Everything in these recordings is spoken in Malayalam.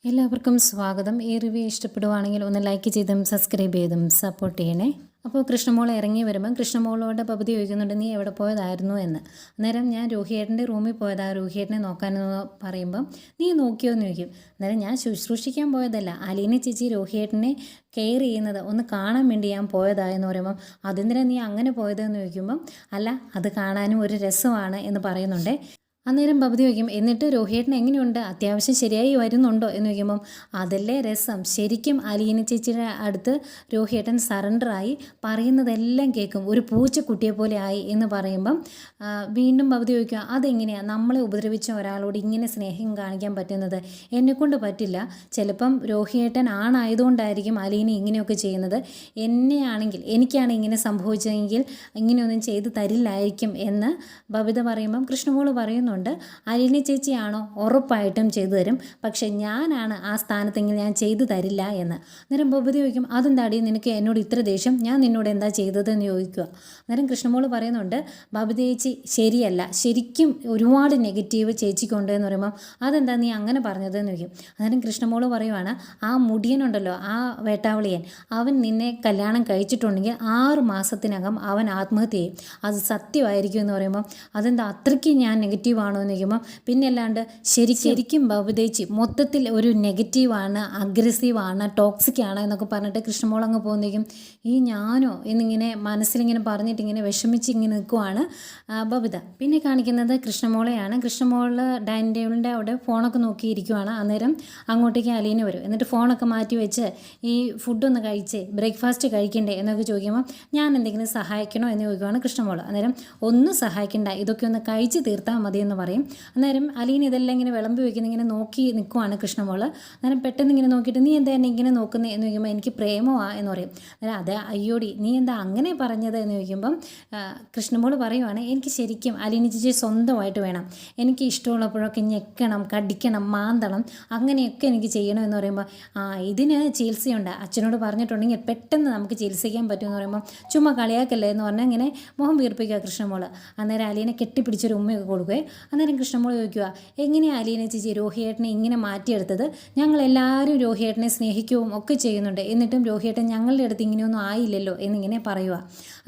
എല്ലാവർക്കും സ്വാഗതം. ഈ റിവ്യൂ ഇഷ്ടപ്പെടുവാണെങ്കിൽ ഒന്ന് ലൈക്ക് ചെയ്തും സബ്സ്ക്രൈബ് ചെയ്തും സപ്പോർട്ട് ചെയ്യണേ. അപ്പോൾ കൃഷ്ണമോൾ ഇറങ്ങി വരുമ്പം കൃഷ്ണമോളോട് പകുതി ചോദിക്കുന്നുണ്ട്, നീ എവിടെ പോയതായിരുന്നു എന്ന്. അന്നേരം ഞാൻ രോഹിയേട്ടൻ്റെ റൂമിൽ പോയതാ, രോഹിയേട്ടനെ നോക്കാനെന്ന് പറയുമ്പം നീ നോക്കിയോ എന്ന് ചോദിക്കും. അന്നേരം ഞാൻ ശുശ്രൂഷിക്കാൻ പോയതല്ല, അലീന ചേച്ചി രോഹിയേട്ടനെ കെയർ ചെയ്യുന്നത് ഒന്ന് കാണാൻ വേണ്ടി ഞാൻ പോയതായെന്ന് പറയുമ്പം അതെന്തിനാ നീ അങ്ങനെ പോയതെന്ന് ചോദിക്കുമ്പം അല്ല, അത് കാണാനും ഒരു രസമാണ് എന്ന് പറയുന്നുണ്ട്. അന്നേരം ഭവതി ചോദിക്കും, എന്നിട്ട് രോഹിയേട്ടൻ എങ്ങനെയുണ്ട്, അത്യാവശ്യം ശരിയായി വരുന്നുണ്ടോ എന്ന് ചോദിക്കുമ്പം അതല്ലേ രസം, ശരിക്കും അലീന ചേച്ചിയുടെ അടുത്ത് രോഹിയേട്ടൻ സറണ്ടറായി, പറയുന്നതെല്ലാം കേൾക്കും, ഒരു പൂച്ചക്കുട്ടിയെ പോലെ ആയി എന്ന് പറയുമ്പം വീണ്ടും ഭവതി ചോദിക്കുക, അതെങ്ങനെയാണ് നമ്മളെ ഉപദ്രവിച്ച ഒരാളോട് ഇങ്ങനെ സ്നേഹം കാണിക്കാൻ പറ്റുന്നത്? എന്നെക്കൊണ്ട് പറ്റില്ല. ചിലപ്പം രോഹിയേട്ടൻ ആണായതുകൊണ്ടായിരിക്കും അലീന ഇങ്ങനെയൊക്കെ ചെയ്യുന്നത്. എനിക്കാണ് ഇങ്ങനെ സംഭവിച്ചതെങ്കിൽ ഇങ്ങനെയൊന്നും ചെയ്തു തരില്ലായിരിക്കും എന്ന് ബബിത പറയുമ്പം കൃഷ്ണമോൾ പറയുന്നു, അലീന ചേച്ചിയാണോ, ഉറപ്പായിട്ടും ചെയ്തു തരും, പക്ഷെ ഞാനാണ് ആ സ്ഥാനത്തെങ്കിൽ ഞാൻ ചെയ്തു തരില്ല എന്ന്. അന്നേരം ബബിത ചോദിക്കും, അതെന്താടി നിനക്ക് എന്നോട് ഇത്ര ദേഷ്യം, ഞാൻ നിന്നോട് എന്താ ചെയ്തതെന്ന് ചോദിക്കുക. അന്നേരം കൃഷ്ണമോൾ പറയുന്നുണ്ട്, ബബിത ചേച്ചി ശരിയല്ല, ശരിക്കും ഒരുപാട് നെഗറ്റീവ് ചേച്ചിക്കുണ്ട് എന്ന് പറയുമ്പോൾ അതെന്താ നീ അങ്ങനെ പറഞ്ഞതെന്ന് ചോദിക്കും. അന്നേരം കൃഷ്ണമോൾ പറയുവാണ്, ആ മുടിയനുണ്ടല്ലോ, ആ വേട്ടാവളിയൻ, അവൻ നിന്നെ കല്യാണം കഴിച്ചിട്ടുണ്ടെങ്കിൽ 6 മാസത്തിനകം അവൻ ആത്മഹത്യ ചെയ്യും, അത് സത്യമായിരിക്കും എന്ന് പറയുമ്പോൾ അതെന്താ അത്രയ്ക്ക് ഞാൻ നെഗറ്റീവ് ആണോ എന്ന് ചോദിക്കുമ്പോൾ പിന്നെ അല്ലാണ്ട് ശരിക്കും ബബുദേച്ചി മൊത്തത്തിൽ ഒരു നെഗറ്റീവാണ്, അഗ്രസീവാണ്, ടോക്സിക് ആണ് എന്നൊക്കെ പറഞ്ഞിട്ട് കൃഷ്ണമോൾ അങ്ങ് പോകുന്നേക്കും ഈ ഞാനോ എന്നിങ്ങനെ മനസ്സിലിങ്ങനെ പറഞ്ഞിട്ട് ഇങ്ങനെ വിഷമിച്ച് ഇങ്ങനെ നിൽക്കുവാണ് ബബിത. പിന്നെ കാണിക്കുന്നത് കൃഷ്ണമോളെയാണ്. കൃഷ്ണമോൾ ഡൈനിങ് ടേബിളിൻ്റെ അവിടെ ഫോണൊക്കെ നോക്കിയിരിക്കുവാണ്. അന്നേരം അങ്ങോട്ടേക്ക് അലീന വരും. എന്നിട്ട് ഫോണൊക്കെ മാറ്റി വെച്ച് ഈ ഫുഡൊന്ന് കഴിച്ച് ബ്രേക്ക്ഫാസ്റ്റ് കഴിക്കണ്ടേ എന്നൊക്കെ ചോദിക്കുമ്പോൾ ഞാൻ എന്തെങ്കിലും സഹായിക്കണോ എന്ന് ചോദിക്കുവാണ് കൃഷ്ണമോൾ. അന്നേരം ഒന്നും സഹായിക്കണ്ട, ഇതൊക്കെ ഒന്ന് കഴിച്ച് തീർത്താൽ മതി എന്ന് പറയും. അന്നേരം അലീന ഇതെല്ലാം ഇങ്ങനെ വിളമ്പി വയ്ക്കുന്ന ഇങ്ങനെ നോക്കി നിൽക്കുവാണ് കൃഷ്ണമോൾ. അന്നേരം പെട്ടെന്ന് ഇങ്ങനെ നോക്കിയിട്ട് നീ എന്താ എന്നെ ഇങ്ങനെ നോക്കുന്നത് എന്ന് ചോദിക്കുമ്പോൾ എനിക്ക് പ്രേമമാ എന്ന് പറയും. അന്നേരം അതെ, അയ്യോടി നീ എന്താ അങ്ങനെ പറഞ്ഞത് എന്ന് ചോദിക്കുമ്പം കൃഷ്ണമോൾ പറയുവാണ്, എനിക്ക് ശരിക്കും അലീന ചേച്ചി സ്വന്തമായിട്ട് വേണം, എനിക്ക് ഇഷ്ടമുള്ളപ്പോഴൊക്കെ ഞെക്കണം, കടിക്കണം, മാന്തണം, അങ്ങനെയൊക്കെ എനിക്ക് ചെയ്യണം എന്ന് പറയുമ്പോൾ ഇതിന് ചികിത്സയുണ്ട്, അച്ഛനോട് പറഞ്ഞിട്ടുണ്ടെങ്കിൽ പെട്ടെന്ന് നമുക്ക് ചികിത്സിക്കാൻ പറ്റുമെന്ന് പറയുമ്പോൾ ചുമ്മാ കളിയാക്കല്ലേ എന്ന് പറഞ്ഞാൽ ഇങ്ങനെ മുഖം വീർപ്പിക്കുക കൃഷ്ണമോൾ. അന്നേരം അലീനെ കെട്ടിപ്പിടിച്ചൊരു ഉമ്മയൊക്കെ കൊടുക്കുക. അന്നേരം കൃഷ്ണമോൾ ചോദിക്കുക, എങ്ങനെയാണ് അലീന ചേച്ചി രോഹിയേട്ടനെ ഇങ്ങനെ മാറ്റിയെടുത്തത്? ഞങ്ങളെല്ലാവരും രോഹിയേട്ടനെ സ്നേഹിക്കുകയും ഒക്കെ ചെയ്യുന്നുണ്ട്, എന്നിട്ടും രോഹിയേട്ടൻ ഞങ്ങളുടെ അടുത്ത് ഇങ്ങനെയൊന്നും ആയില്ലല്ലോ എന്നിങ്ങനെ പറയുക.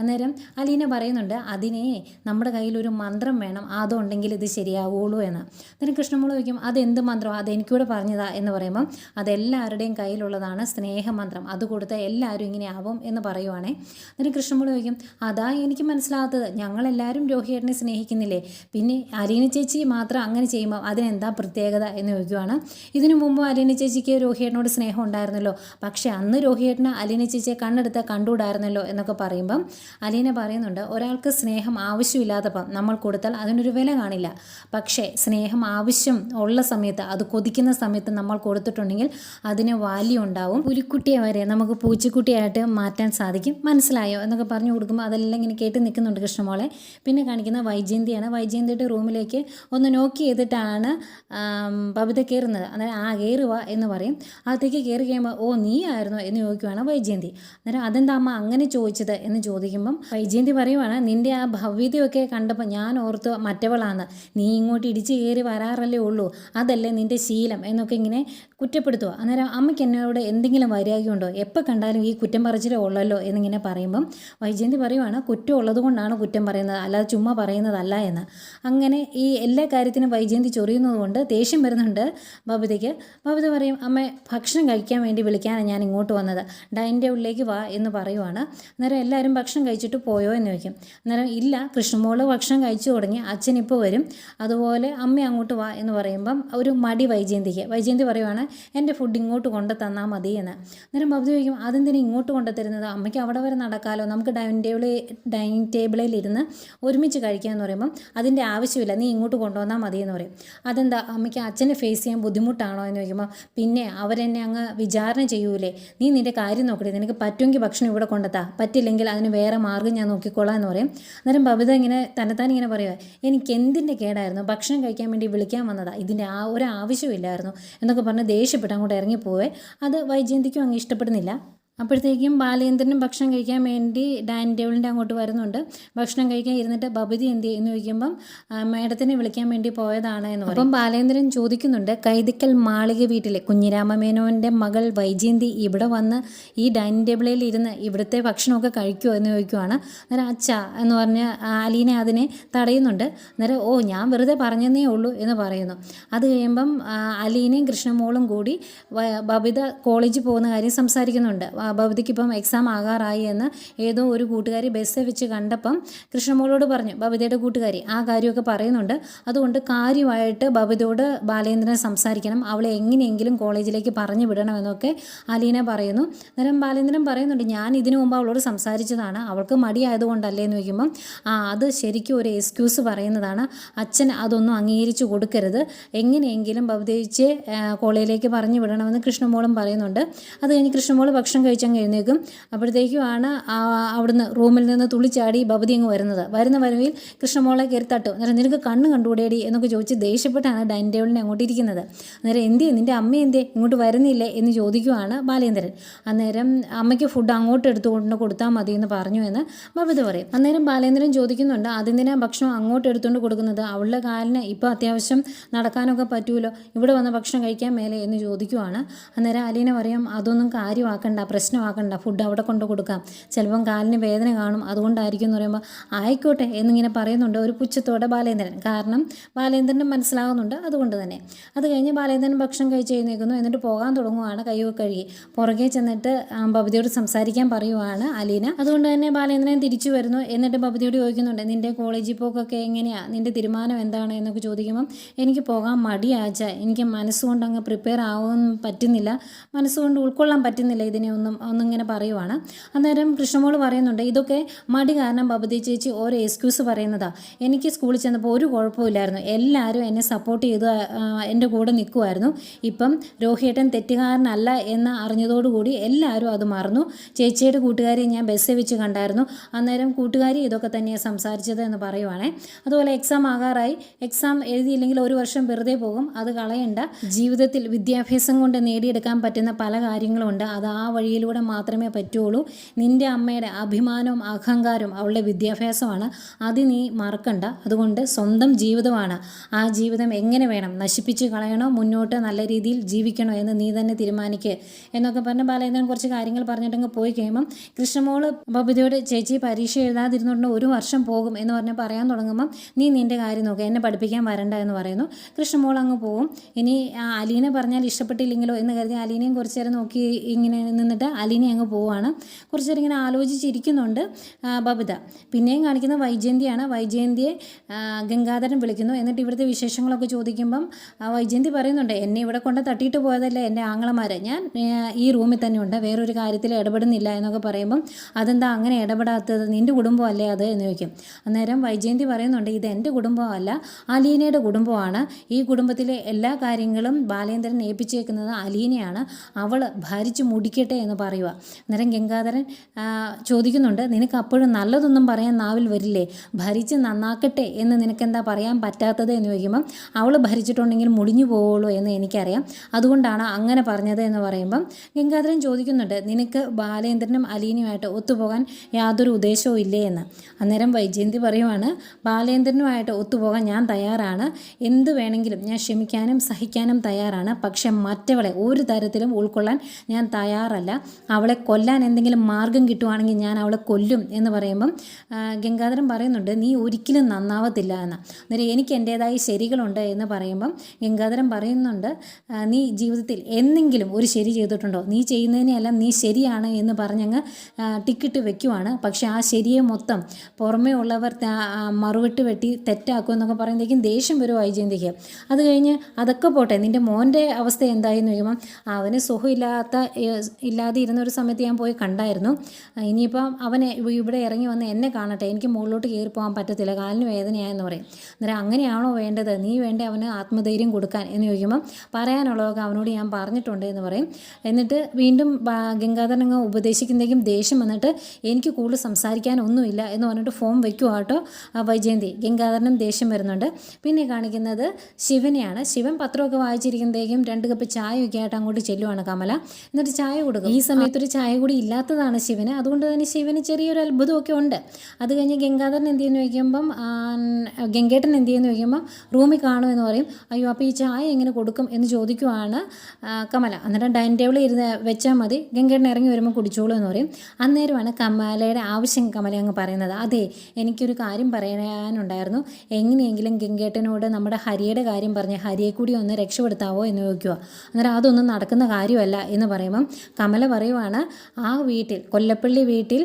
അന്നേരം അലീന പറയുന്നുണ്ട്, അതിനെ നമ്മുടെ കയ്യിലൊരു മന്ത്രം വേണം, അതുണ്ടെങ്കിൽ ഇത് ശരിയാവുള്ളൂ എന്ന്. അന്നേരം കൃഷ്ണമോൾ ചോദിക്കും, അതെന്ത് മന്ത്രം, അതെനിക്കൂടെ പറഞ്ഞതാ എന്ന് പറയുമ്പം അതെല്ലാവരുടെയും കയ്യിലുള്ളതാണ് സ്നേഹമന്ത്രം, അത് കൊടുത്താൽ എല്ലാവരും ഇങ്ങനെ ആവും എന്ന് പറയുവാണേ. അന്നേരം കൃഷ്ണമോൾ ചോദിക്കും, അതാ എനിക്ക് മനസ്സിലാകാത്തത്, ഞങ്ങളെല്ലാവരും രോഹിയേട്ടനെ സ്നേഹിക്കുന്നില്ലേ, പിന്നെ അലീന ചേച്ചി മാത്രം അങ്ങനെ ചെയ്യുമ്പോൾ അതിനെന്താ പ്രത്യേകത എന്ന് ചോദിക്കുവാണ്. ഇതിനു മുമ്പ് അലീന ചേച്ചിക്ക് രോഹിയേട്ടനോട് സ്നേഹം ഉണ്ടായിരുന്നല്ലോ, പക്ഷേ അന്ന് രോഹിയേട്ടന് അലീന ചേച്ചിയെ കണ്ണെടുത്ത് കണ്ടുകൂടായിരുന്നല്ലോ എന്നൊക്കെ പറയുമ്പം അലീന പറയുന്നുണ്ട്, ഒരാൾക്ക് സ്നേഹം ആവശ്യമില്ലാത്തപ്പം നമ്മൾ കൊടുത്താൽ അതിനൊരു വില കാണില്ല, പക്ഷേ സ്നേഹം ആവശ്യം ഉള്ള സമയത്ത്, അത് കൊതിക്കുന്ന സമയത്ത് നമ്മൾ കൊടുത്തിട്ടുണ്ടെങ്കിൽ അതിന് വാല്യൂ ഉണ്ടാവും, പുലിക്കുട്ടിയെ വരെ നമുക്ക് പൂച്ചക്കുട്ടിയായിട്ട് മാറ്റാൻ സാധിക്കും, മനസ്സിലായോ എന്നൊക്കെ പറഞ്ഞു കൊടുക്കുമ്പോൾ അതെല്ലാം ഇങ്ങനെ കേട്ട് നിൽക്കുന്നുണ്ട് കൃഷ്ണമോളെ. പിന്നെ കാണിക്കുന്ന വൈജയന്തിയാണ്. വൈജയന്തിയുടെ റൂമിലേക്ക് ഒന്ന് നോക്കി ചെയ്തിട്ടാണ് ബബിത കയറുന്നത്. അന്നേരം കയറുക എന്ന് പറയും. അകത്തേക്ക് കയറി കഴിയുമ്പോൾ ഓ നീ ആയിരുന്നോ എന്ന് ചോദിക്കുവാണ് വൈജയന്തി. അന്നേരം അതെന്താ അമ്മ അങ്ങനെ ചോദിച്ചത് എന്ന് ചോദിക്കുമ്പം വൈജയന്തി പറയുവാണ്, നിൻ്റെ ആ ഭവ്യതയൊക്കെ കണ്ടപ്പോൾ ഞാൻ ഓർത്ത് മറ്റവളാണ്, നീ ഇങ്ങോട്ട് ഇടിച്ച് കയറി വരാറല്ലേ ഉള്ളൂ, അതല്ലേ നിൻ്റെ ശീലം എന്നൊക്കെ ഇങ്ങനെ കുറ്റപ്പെടുത്തുക. അന്നേരം അമ്മയ്ക്ക് എന്നോട് എന്തെങ്കിലും വൈരാഗ്യമുണ്ടോ, എപ്പോൾ കണ്ടാലും ഈ കുറ്റം പറച്ചിലേ ഉള്ളല്ലോ എന്നിങ്ങനെ പറയുമ്പം വൈജയന്തി പറയുവാണ്, കുറ്റം ഉള്ളത് കൊണ്ടാണ് കുറ്റം പറയുന്നത്, അല്ലാതെ ചുമ്മാ പറയുന്നതല്ല എന്ന്. അങ്ങനെ ഈ എല്ലാ കാര്യത്തിനും വൈജയന്തി ചൊറിയുന്നത് കൊണ്ട് ദേഷ്യം വരുന്നുണ്ട് ബബിതയ്ക്ക്. ബബിത പറയും, അമ്മ ഭക്ഷണം കഴിക്കാൻ വേണ്ടി വിളിക്കാനാണ് ഞാൻ ഇങ്ങോട്ട് വന്നത്, ഡൈനിങ് ടേബിളിലേക്ക് വാ എന്ന് പറയുവാണ്. അന്നേരം എല്ലാവരും ഭക്ഷണം കഴിച്ചിട്ട് പോയോ എന്ന് ചോദിക്കും. അന്നേരം ഇല്ല, കൃഷ്ണമോള് ഭക്ഷണം കഴിച്ചു തുടങ്ങി, അച്ഛൻ ഇപ്പോൾ വരും, അതുപോലെ അമ്മ അങ്ങോട്ട് വാ എന്ന് പറയുമ്പം ഒരു മടി വൈജയന്തിക്ക്. വൈജയന്തി പറയുവാണ്, എൻ്റെ ഫുഡ് ഇങ്ങോട്ട് കൊണ്ടു തന്നാൽ മതി എന്ന്. അന്നേരം ബബിത ചോദിക്കും, അതെന്തിനാ ഇങ്ങോട്ട് കൊണ്ടു തരുന്നത്, അമ്മയ്ക്ക് അവിടെ വരെ നടക്കാമല്ലോ, നമുക്ക് ഡൈനിങ് ടേബിളിൽ ഇരുന്ന് ഒരുമിച്ച് കഴിക്കാമെന്ന് പറയുമ്പം അതിൻ്റെ ആവശ്യമില്ല, നീ ഇങ്ങോട്ട് കൊണ്ടുവന്നാൽ മതി എന്ന് പറയും. അതെന്താ അമ്മയ്ക്ക് അച്ഛനെ ഫേസ് ചെയ്യാൻ ബുദ്ധിമുട്ടാണോ എന്ന് ചോദിക്കുമ്പോൾ പിന്നെ അവരെന്നെ അങ്ങ് വിചാരണ ചെയ്യൂലേ, നീ നിൻ്റെ കാര്യം നോക്കട്ടെ, നിനക്ക് പറ്റുമെങ്കിൽ ഭക്ഷണം ഇവിടെ കൊണ്ടെത്താം, പറ്റില്ലെങ്കിൽ അതിന് വേറെ മാർഗ്ഗം ഞാൻ നോക്കിക്കോളാം എന്ന് പറയും. അന്നേരം ബബിത ഇങ്ങനെ തന്നെത്താൻ ഇങ്ങനെ പറയുക, എനിക്ക് എന്തിൻ്റെ കേടായിരുന്നു, ഭക്ഷണം കഴിക്കാൻ വേണ്ടി വിളിക്കാൻ വന്നതാണ്, ഇതിൻ്റെ ഒരു ആവശ്യമില്ലായിരുന്നു എന്നൊക്കെ പറഞ്ഞ് ദേഷ്യപ്പെട്ട് അങ്ങോട്ട് ഇറങ്ങിപ്പോവേ. അത് വൈജയന്തിക്കും അങ്ങ് ഇഷ്ടപ്പെടുന്നില്ല. അപ്പോഴത്തേക്കും ബാലേന്ദ്രനും ഭക്ഷണം കഴിക്കാൻ വേണ്ടി ഡൈനിങ് ടേബിളിൻ്റെ അങ്ങോട്ട് വരുന്നുണ്ട്. ഭക്ഷണം കഴിക്കാൻ ഇരുന്നിട്ട് ബബിതി എന്ത് എന്ന് ചോദിക്കുമ്പം മേഡത്തിനെ വിളിക്കാൻ വേണ്ടി പോയതാണ് എന്ന് പറയും. അപ്പം ബാലേന്ദ്രൻ ചോദിക്കുന്നുണ്ട്, കൈതിക്കൽ മാളിക വീട്ടിലെ കുഞ്ഞിരാമമേനോൻ്റെ മകൾ വൈജയന്തി ഇവിടെ വന്ന് ഈ ഡൈനിങ് ടേബിളിൽ ഇരുന്ന് ഇവിടുത്തെ ഭക്ഷണമൊക്കെ കഴിക്കുമോ എന്ന് ചോദിക്കുവാണ്. അന്നേരം അച്ഛ എന്ന് പറഞ്ഞ് അലീന അതിനെ തടയുന്നുണ്ട്. അന്നേരം ഞാൻ വെറുതെ പറഞ്ഞതേ ഉള്ളൂ എന്ന് പറയുന്നു. അത് കഴിയുമ്പം അലീനയും കൃഷ്ണമോളും കൂടി ബബിത കോളേജിൽ പോകുന്ന കാര്യം സംസാരിക്കുന്നുണ്ട്. ബബിതയ്ക്ക് ഇപ്പം എക്സാം ആകാറായി എന്ന് ഏതോ ഒരു കൂട്ടുകാരി ബസ്സിൽ വെച്ച് കണ്ടപ്പം കൃഷ്ണമോളോട് പറഞ്ഞു, ബബിതയുടെ കൂട്ടുകാരി ആ കാര്യമൊക്കെ പറയുന്നുണ്ട്. അതുകൊണ്ട് കാര്യമായിട്ട് ബബിതയോട് ബാലേന്ദ്രൻ സംസാരിക്കണം, അവളെ എങ്ങനെയെങ്കിലും കോളേജിലേക്ക് പറഞ്ഞു വിടണമെന്നൊക്കെ അലീന പറയുന്നു. അന്നേരം ബാലേന്ദ്രൻ പറയുന്നുണ്ട്, ഞാൻ ഇതിനു മുമ്പ് അവളോട് സംസാരിച്ചതാണ്, അവൾക്ക് മടിയായതുകൊണ്ടല്ലേ എന്ന് ചോദിക്കുമ്പം അത് ശരിക്കും ഒരു എക്സ്ക്യൂസ് പറയുന്നതാണ്. അച്ഛൻ അതൊന്നും അംഗീകരിച്ച് കൊടുക്കരുത്, എങ്ങനെയെങ്കിലും ബബിതയെ കോളേജിലേക്ക് പറഞ്ഞു വിടണമെന്ന് കൃഷ്ണമോളും പറയുന്നുണ്ട്. അത് കഴിഞ്ഞ് കൃഷ്ണമോൾ ഭക്ഷണം കഴിച്ചങ്ങ് എഴുന്നേക്കും. അപ്പോഴത്തേക്കുമാണ് അവിടുന്ന് റൂമിൽ നിന്ന് തുള്ളിച്ചാടി ബബിതി അങ്ങ് വരുന്ന വരവിൽ കൃഷ്ണമോളെ കയറി തട്ടും. അന്നേരം നിനക്ക് കണ്ണ് കണ്ടുകൂടേടി എന്നൊക്കെ ചോദിച്ച് ദേഷ്യപ്പെട്ടാണ് ഡൈനിങ് ടേബിളിനെ അങ്ങോട്ട് ഇരിക്കുന്നത്. അന്നേരം എന്തിയെ നിൻ്റെ അമ്മ എന്തിയെ ഇങ്ങോട്ട് വരുന്നില്ലേ എന്ന് ചോദിക്കുവാണ് ബാലേന്ദ്രൻ. അന്നേരം അമ്മയ്ക്ക് ഫുഡ് അങ്ങോട്ട് എടുത്തുകൊണ്ട് കൊടുത്താൽ മതി എന്ന് പറഞ്ഞു എന്ന് ബബിത പറയും. അന്നേരം ബാലേന്ദ്രൻ ചോദിക്കുന്നുണ്ട്, അതെന്തിനാ ഭക്ഷണം അങ്ങോട്ട് എടുത്തുകൊണ്ട് കൊടുക്കുന്നത്, അവളുടെ കാലിന് ഇപ്പോൾ അത്യാവശ്യം നടക്കാനൊക്കെ പറ്റുമല്ലോ, ഇവിടെ വന്ന് ഭക്ഷണം കഴിക്കാൻ മേലെ എന്ന് ചോദിക്കുവാണ്. അന്നേരം അലീന പറയും, അതൊന്നും കാര്യമാക്കണ്ട, പ്രശ്നമാക്കണ്ട, ഫുഡ് അവിടെ കൊണ്ട് കൊടുക്കാം, ചിലപ്പം കാലിന് വേദന കാണും, അതുകൊണ്ടായിരിക്കും എന്ന് പറയുമ്പോൾ ആയിക്കോട്ടെ എന്നിങ്ങനെ പറയുന്നുണ്ട് ഒരു പുച്ഛത്തോടെ ബാലേന്ദ്രൻ. കാരണം ബാലേന്ദ്രനും മനസ്സിലാകുന്നുണ്ട്, അതുകൊണ്ട് തന്നെ. അത് കഴിഞ്ഞ് ബാലേന്ദ്രൻ ഭക്ഷണം കഴിച്ച് എഴുന്നേൽക്കുന്നു. എന്നിട്ട് പോകാൻ തുടങ്ങുവാണ് കൈയൊക്കെ കഴുകി. പുറകെ ചെന്നിട്ട് ബബിതയോട് സംസാരിക്കാൻ പറയുവാണ് അലീന. അതുകൊണ്ട് തന്നെ ബാലേന്ദ്രൻ തിരിച്ചു വരുന്നു. എന്നിട്ട് ബബിതയോട് ചോദിക്കുന്നുണ്ട്, നിൻ്റെ കോളേജിൽ പോക്കൊക്കെ എങ്ങനെയാണ്, നിൻ്റെ തീരുമാനം എന്താണ് എന്നൊക്കെ ചോദിക്കുമ്പം എനിക്ക് പോകാൻ മടിയാച്ച, എനിക്ക് മനസ്സുകൊണ്ട് അങ്ങ് പ്രിപ്പയർ ആവാൻ പറ്റുന്നില്ല, മനസ്സുകൊണ്ട് ഉൾക്കൊള്ളാൻ പറ്റുന്നില്ല ഇതിനെ ഒന്നിങ്ങനെ പറയുവാണ്. അന്നേരം കൃഷ്ണമോൾ പറയുന്നുണ്ട്, ഇതൊക്കെ മടി കാരണം ബബിത ചേച്ചി ഓരോ എക്സ്ക്യൂസ് പറയുന്നതാണ്. എനിക്ക് സ്കൂളിൽ ചെന്നപ്പോൾ ഒരു കുഴപ്പമില്ലായിരുന്നു, എല്ലാവരും എന്നെ സപ്പോർട്ട് ചെയ്ത് എൻ്റെ കൂടെ നിൽക്കുമായിരുന്നു. ഇപ്പം രോഹിയേട്ടൻ തെറ്റുകാരനല്ല എന്ന് അറിഞ്ഞതോടുകൂടി എല്ലാവരും അത് മറന്നു. ചേച്ചിയുടെ കൂട്ടുകാരി ഞാൻ ബസ്സിൽ വെച്ച് കണ്ടായിരുന്നു, അന്നേരം കൂട്ടുകാരി ഇതൊക്കെ തന്നെയാണ് സംസാരിച്ചത് എന്ന് പറയുവാണേ. അതുപോലെ എക്സാം ആകാറായി, എക്സാം എഴുതിയില്ലെങ്കിൽ ഒരു വർഷം വെറുതെ പോകും, അത് കളയണ്ട, ജീവിതത്തിൽ വിദ്യാഭ്യാസം കൊണ്ട് നേടിയെടുക്കാൻ പറ്റുന്ന പല കാര്യങ്ങളുമുണ്ട്, അത് ആ വഴിയിലൂടെ മാത്രമേ പറ്റുള്ളൂ. നിൻ്റെ അമ്മയുടെ അഭിമാനവും അഹങ്കാരവും അവളുടെ വിദ്യാഭ്യാസമാണ്, അത് നീ മറക്കണ്ട. അതുകൊണ്ട് സ്വന്തം ജീവിതമാണ്, ആ ജീവിതം എങ്ങനെ വേണം, നശിപ്പിച്ച് കളയണോ മുന്നോട്ട് നല്ല രീതിയിൽ ജീവിക്കണോ എന്ന് നീ തന്നെ തീരുമാനിക്കുക എന്നൊക്കെ പറഞ്ഞ് ബാലേന്ദ്രൻ കുറച്ച് കാര്യങ്ങൾ പറഞ്ഞിട്ടങ്ങ് പോയി കഴിയുമ്പം കൃഷ്ണമോൾ ബബിതയോട്, ചേച്ചി പരീക്ഷ എഴുതാതിരുന്നുകൊണ്ട് ഒരു വർഷം പോകും എന്ന് പറഞ്ഞ് പറയാൻ തുടങ്ങുമ്പം നീ നിൻ്റെ കാര്യം നോക്കുക, എന്നെ പഠിപ്പിക്കാൻ വരണ്ട എന്ന് പറയുന്നു. കൃഷ്ണമോൾ അങ്ങ് പോകും. ഇനി അലീന പറഞ്ഞാൽ ഇഷ്ടപ്പെട്ടില്ലെങ്കിലോ എന്ന് കരുതി അലീനയും കുറച്ച് നേരം നോക്കി ഇങ്ങനെ നിന്നിട്ട് അലീന അങ്ങ് പോവുകയാണ്. കുറച്ച് നേരം ഇങ്ങനെ ആലോചിച്ചിരിക്കുന്നുണ്ട് ബബിത. പിന്നെയും കാണിക്കുന്ന വൈജയന്തിയാണ്. വൈജയന്തിയെ ഗംഗാധരൻ വിളിക്കുന്നു. എന്നിട്ട് ഇവിടുത്തെ വിശേഷങ്ങളൊക്കെ ചോദിക്കുമ്പം വൈജയന്തി പറയുന്നുണ്ട്, എന്നെ ഇവിടെ കൊണ്ട് തട്ടിയിട്ട് പോയതല്ലേ എൻ്റെ ആങ്ങളമാർ, ഞാൻ ഈ റൂമിൽ തന്നെ ഉണ്ട്, വേറൊരു കാര്യത്തിൽ ഇടപെടുന്നില്ല എന്നൊക്കെ പറയുമ്പം അതെന്താ അങ്ങനെ ഇടപെടാത്തത്, നിൻ്റെ കുടുംബമല്ലേ അത് എന്ന് ചോദിക്കും. അന്നേരം വൈജയന്തി പറയുന്നുണ്ട്, ഇത് എൻ്റെ കുടുംബമല്ല, അലീനയുടെ കുടുംബമാണ്, ഈ കുടുംബത്തിലെ എല്ലാ കാര്യങ്ങളും ബാലേന്ദ്രൻ ഏൽപ്പിച്ചേക്കുന്നത് അലീനയാണ്, അവൾ ഭരിച്ചു മുടിക്കട്ടെ എന്ന് പറയുക. അന്നേരം ഗംഗാധരൻ ചോദിക്കുന്നുണ്ട്, നിനക്ക് അപ്പോഴും നല്ലതൊന്നും പറയാൻ നാവിൽ വരില്ലേ, ഭരിച്ച് നന്നാക്കട്ടെ എന്ന് നിനക്കെന്താ പറയാൻ പറ്റാത്തത് എന്ന് ചോദിക്കുമ്പം അവൾ ഭരിച്ചിട്ടുണ്ടെങ്കിൽ മുടിഞ്ഞു പോവുള്ളൂ എന്ന് എനിക്കറിയാം, അതുകൊണ്ടാണ് അങ്ങനെ പറഞ്ഞത് എന്ന് പറയുമ്പം ഗംഗാധരൻ ചോദിക്കുന്നുണ്ട്, നിനക്ക് ബാലേന്ദ്രനും അലീനയുമായിട്ട് ഒത്തുപോകാൻ യാതൊരു ഉദ്ദേശവും ഇല്ലേ എന്ന്. അന്നേരം വൈജയന്തി പറയുവാണ്, ബാലേന്ദ്രനുമായിട്ട് ഒത്തുപോകാൻ ഞാൻ തയ്യാറാണ്, എന്ത് വേണമെങ്കിലും ഞാൻ ക്ഷമിക്കാനും സഹിക്കാനും തയ്യാറാണ്, പക്ഷെ മറ്റവളെ ഒരു തരത്തിലും ഉൾക്കൊള്ളാൻ ഞാൻ തയ്യാറല്ല, അവളെ കൊല്ലാൻ എന്തെങ്കിലും മാർഗം കിട്ടുവാണെങ്കിൽ ഞാൻ അവളെ കൊല്ലും എന്ന് പറയുമ്പം ഗംഗാധരൻ പറയുന്നുണ്ട്, നീ ഒരിക്കലും നന്നാവത്തില്ല എന്ന്. അന്നേരം എനിക്ക് എൻ്റേതായ ശരികളുണ്ട് എന്ന് പറയുമ്പം ഗംഗാധരൻ പറയുന്നുണ്ട്, നീ ജീവിതത്തിൽ എന്തെങ്കിലും ഒരു ശരി ചെയ്തിട്ടുണ്ടോ, നീ ചെയ്യുന്നതിനെല്ലാം നീ ശരിയാണ് എന്ന് പറഞ്ഞങ്ങ് ടിക്കിട്ട് വെക്കുവാണ്. പക്ഷെ ആ ശരിയെ മൊത്തം പുറമേ ഉള്ളവർ മറുവിട്ട് വെട്ടി തെറ്റാക്കും എന്നൊക്കെ പറയുമ്പോഴേക്കും ദേഷ്യം വരും വൈജയന്തിക്ക്. അത് കഴിഞ്ഞ് അതൊക്കെ പോട്ടെ, നിൻ്റെ മോൻ്റെ അവസ്ഥ എന്തായെന്ന് ചോദിക്കുമ്പം അവന് ഇല്ലാതെ ഇരുന്ന ഒരു സമയത്ത് ഞാൻ പോയി കണ്ടായിരുന്നു, ഇനിയിപ്പം അവനെ ഇവിടെ ഇറങ്ങി വന്ന് എന്നെ കാണട്ടെ, എനിക്ക് മുകളിലോട്ട് കയറി പോകാൻ പറ്റത്തില്ല, കാലിന് വേദനയായെന്ന് പറയും. അന്നേരം അങ്ങനെയാണോ വേണ്ടത്, നീ വേണ്ടേ അവന് ആത്മധൈര്യം കൊടുക്കാൻ എന്ന് ചോദിക്കുമ്പം പറയാനുള്ളതൊക്കെ അവനോട് ഞാൻ പറഞ്ഞിട്ടുണ്ട് എന്ന് പറയും. എന്നിട്ട് വീണ്ടും ഗംഗാധരൻ അങ്ങ് ഉപദേശിക്കുന്നതേക്കും ദേഷ്യം വന്നിട്ട് എനിക്ക് കൂടുതൽ സംസാരിക്കാനൊന്നുമില്ല എന്ന് പറഞ്ഞിട്ട് ഫോൺ വയ്ക്കുക കേട്ടോ വൈജയന്തി. ഗംഗാധരനും ദേഷ്യം വരുന്നുണ്ട്. പിന്നെ കാണിക്കുന്നത് ശിവനെയാണ്. ശിവൻ പത്രമൊക്കെ വായിച്ചിരിക്കുന്നതേക്കും 2 കപ്പ് ചായ ഒക്കെ ആയിട്ട് അങ്ങോട്ട് ചെല്ലുവാണ് കമല. എന്നിട്ട് ചായ കൊടുക്കും. ഈ സമയത്ത് ഒരു ചായ കൂടി ഇല്ലാത്തതാണ് ശിവന്. അതുകൊണ്ട് തന്നെ ശിവന് ചെറിയൊരു അത്ഭുതമൊക്കെ ഉണ്ട്. അത് കഴിഞ്ഞ് ഗംഗാധരൻ എന്ത് ചെയ്യുന്നു ചോദിക്കുമ്പം ഗംഗേട്ടൻ എന്ത് ചെയ്യുന്നു ചോദിക്കുമ്പം റൂമിൽ കാണുമെന്ന് പറയും. അയ്യോ അപ്പോൾ ഈ ചായ എങ്ങനെ കൊടുക്കും എന്ന് ചോദിക്കുവാണ് കമല. അന്നേരം ഡൈനിങ് ടേബിളിൽ ഇരുന്ന് വെച്ചാൽ മതി, ഗംഗേട്ടൻ ഇറങ്ങി വരുമ്പോൾ കുടിച്ചോളൂ എന്ന് പറയും. അന്നേരമാണ് കമലയുടെ ആവശ്യം കമല അങ്ങ് പറയുന്നത്. അതെ, എനിക്കൊരു കാര്യം പറയാനുണ്ടായിരുന്നു, എങ്ങനെയെങ്കിലും ഗംഗേട്ടനോട് നമ്മുടെ ഹരിയുടെ കാര്യം പറഞ്ഞ് ഹരിയെ കൂടി ഒന്ന് രക്ഷപ്പെടുത്താവോ എന്ന് ചോദിക്കുക. അന്നേരം അതൊന്നും നടക്കുന്ന കാര്യമല്ല എന്ന് പറയുമ്പം കമല പറയുവാണ്, ആ വീട്ടിൽ കൊല്ലപ്പള്ളി വീട്ടിൽ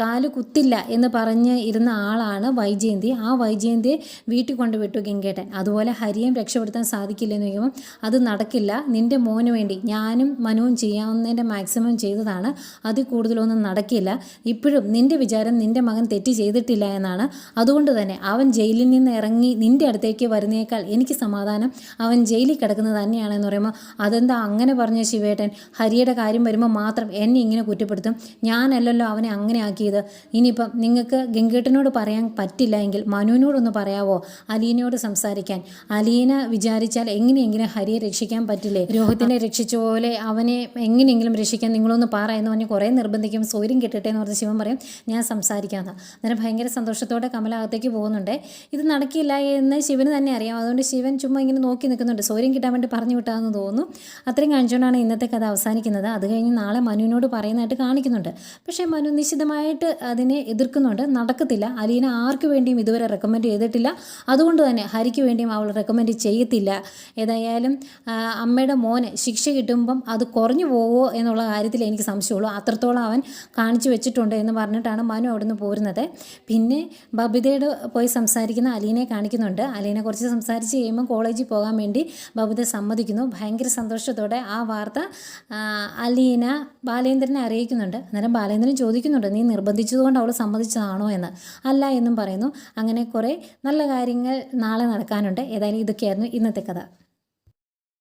കാല് കുത്തില്ല എന്ന് പറഞ്ഞ് ഇരുന്ന ആളാണ് വൈജയന്തി. ആ വൈജയന്തിയെ വീട്ടിൽ കൊണ്ടുവിട്ടു ഗംഗേട്ടൻ. അതുപോലെ ഹരിയും രക്ഷപ്പെടുത്താൻ സാധിക്കില്ല എന്ന് ചോദിക്കുമ്പോൾ അത് നടക്കില്ല, നിൻ്റെ മോന് വേണ്ടി ഞാനും മനുവും ചെയ്യാവുന്നതിൻ്റെ മാക്സിമം ചെയ്തതാണ്, അതിൽ കൂടുതലൊന്നും നടക്കില്ല. ഇപ്പോഴും നിൻ്റെ വിചാരം നിൻ്റെ മകൻ തെറ്റ് ചെയ്തിട്ടില്ല എന്നാണ്. അതുകൊണ്ട് തന്നെ അവൻ ജയിലിൽ നിന്ന് ഇറങ്ങി നിൻ്റെ അടുത്തേക്ക് വരുന്നേക്കാൾ എനിക്ക് സമാധാനം അവൻ ജയിലിൽ കിടക്കുന്നത് തന്നെയാണെന്ന് പറയുമ്പോൾ അതെന്താ അങ്ങനെ പറഞ്ഞ ശിവേട്ടൻ, ഹരിയുടെ കാര്യം വരുമ്പോൾ മാത്രം എന്നെ ഇങ്ങനെ കുറ്റപ്പെടുത്തും, ഞാനല്ലല്ലോ അവനെ അങ്ങനെ ആക്കിയത്. ഇനിയിപ്പം നിങ്ങൾക്ക് ഗംഗേട്ടനോട് പറയാൻ പറ്റില്ല എങ്കിൽ മനുവിനോടൊന്ന് പറയാവോ, അലീനയോട് സംസാരിക്കാൻ. അലീന വിചാരിച്ചാൽ എങ്ങനെയെങ്കിലും ഹരിയെ രക്ഷിക്കാൻ പറ്റില്ലേ, രോഹിത്തിനെ രക്ഷിച്ച പോലെ അവനെ എങ്ങനെയെങ്കിലും രക്ഷിക്കാൻ നിങ്ങളൊന്ന് പറ എന്ന് പറഞ്ഞ് കുറേ നിർബന്ധിക്കും. സൗര്യം കിട്ടട്ടെ എന്ന് പറഞ്ഞ് ശിവൻ പറയും ഞാൻ സംസാരിക്കാമെന്ന്. അന്നേരം ഭയങ്കര സന്തോഷത്തോടെ കമല അകത്തേക്ക് പോകുന്നുണ്ട്. ഇത് നടക്കില്ല എന്ന് ശിവന് തന്നെ അറിയാം. അതുകൊണ്ട് ശിവൻ ചുമ്മാ ഇങ്ങനെ നോക്കി നിൽക്കുന്നുണ്ട്, സൗര്യം കിട്ടാൻ വേണ്ടി പറഞ്ഞു വിട്ടാന്ന് തോന്നുന്നു. അത്രയും കാണിച്ചുകൊണ്ടാണ് ഇന്നത്തെ കഥ അവസാനിക്കുന്നത്. അത് കഴിഞ്ഞ് നാളെ മനുവിനോട് പറയുന്നതായിട്ട് കാണിക്കുന്നുണ്ട്. പക്ഷേ മനു നിശ്ചിതമായിട്ട് അതിനെ എതിർക്കുന്നുണ്ട്, നടക്കത്തില്ല. അലീന ആർക്ക് വേണ്ടിയും ഇതുവരെ റെക്കമെൻഡ് ചെയ്തിട്ടില്ല, അതുകൊണ്ട് തന്നെ ഹരിക്ക് വേണ്ടിയും അവൾ റെക്കമെൻഡ് ചെയ്യത്തില്ല. ഏതായാലും അമ്മയുടെ മോന് ശിക്ഷ കിട്ടുമ്പം അത് കുറഞ്ഞു പോവോ എന്നുള്ള കാര്യത്തിൽ എനിക്ക് സംശയമുള്ളൂ. അത്രത്തോളം അവൻ കാണിച്ചു വെച്ചിട്ടുണ്ട് എന്ന് പറഞ്ഞിട്ടാണ് മനു അവിടുന്ന് പോരുന്നത്. പിന്നെ ബബിതയോട് പോയി സംസാരിക്കുന്ന അലീനയെ കാണിക്കുന്നുണ്ട്. അലീനെ കുറച്ച് സംസാരിച്ച് കഴിയുമ്പം കോളേജിൽ പോകാൻ വേണ്ടി ബബിത സമ്മതിക്കുന്നു. ഭയങ്കര സന്തോഷത്തോടെ ആ വാർത്ത അലീന ബാലേന്ദ്രനെ അറിയിക്കുന്നുണ്ട്. അന്നേരം ബാലേന്ദ്രൻ ചോദിക്കുന്നുണ്ട്, നീ നിർബന്ധിച്ചതുകൊണ്ട് അവൾ സമ്മതിച്ചതാണോ എന്ന്. അല്ല എന്നും പറയുന്നു. അങ്ങനെ കുറേ നല്ല കാര്യങ്ങൾ നാളെ നടക്കാനുണ്ട്. ഏതായാലും ഇതൊക്കെയായിരുന്നു ഇന്നത്തെ കഥ.